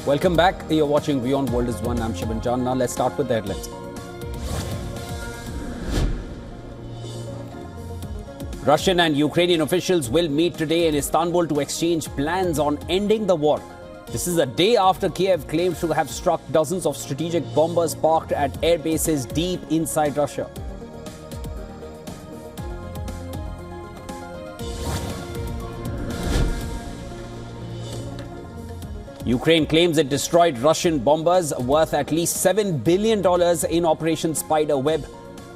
Welcome back. You're watching WION The World is One. I'm Shivan John. Now let's start with the headlines. Russian and Ukrainian officials will meet today in Istanbul to exchange plans on ending the war. This is a day after Kyiv claims to have struck dozens of strategic bombers parked at air bases deep inside Russia. Ukraine claims it destroyed Russian bombers worth at least $7 billion in Operation Spider Web.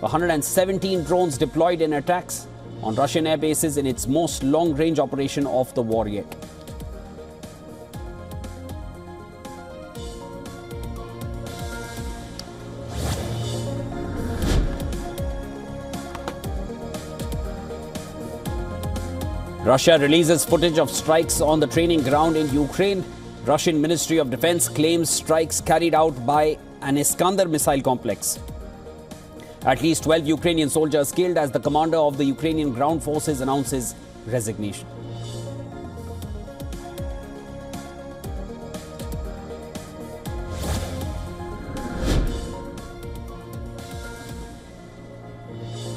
117 drones deployed in attacks on Russian air bases in its most long-range operation of the war yet. Russia releases footage of strikes on the training ground in Ukraine. Russian Ministry of Defense claims strikes carried out by an Iskander missile complex. At least 12 Ukrainian soldiers killed as the commander of the Ukrainian ground forces announces resignation.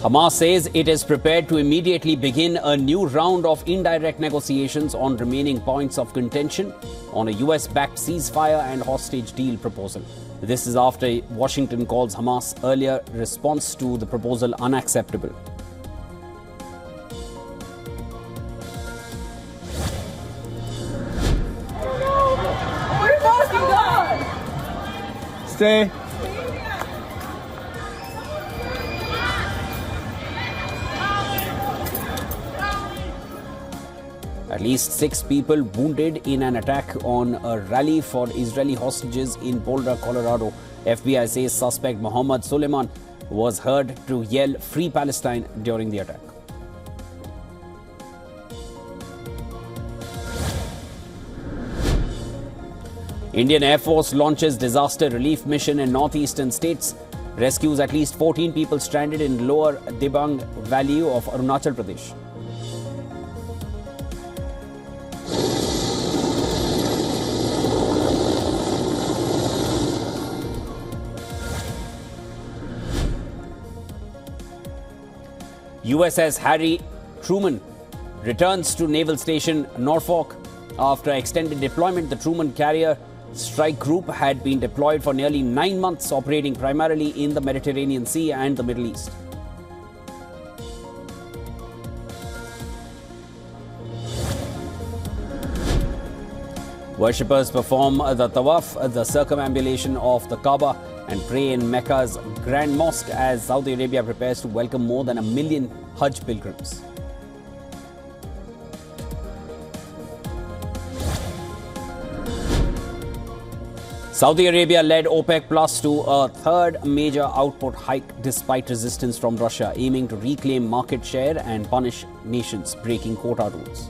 Hamas says it is prepared to immediately begin a new round of indirect negotiations on remaining points of contention on a US-backed ceasefire and hostage deal proposal. This is after Washington calls Hamas' earlier response to the proposal unacceptable. Stay. At least 6 people wounded in an attack on a rally for Israeli hostages in Boulder, Colorado. FBI says suspect Mohammed Suleiman was heard to yell "Free Palestine" during the attack. Indian Air Force launches disaster relief mission in northeastern states. Rescues at least 14 people stranded in lower Dibang Valley of Arunachal Pradesh. USS Harry Truman returns to Naval Station Norfolk. After extended deployment, the Truman Carrier Strike Group had been deployed for nearly 9 months, operating primarily in the Mediterranean Sea and the Middle East. Worshippers perform the Tawaf, the circumambulation of the Kaaba, and pray in Mecca's Grand Mosque as Saudi Arabia prepares to welcome more than 1 million Hajj pilgrims. Saudi Arabia led OPEC Plus to a third major output hike despite resistance from Russia, aiming to reclaim market share and punish nations breaking quota rules.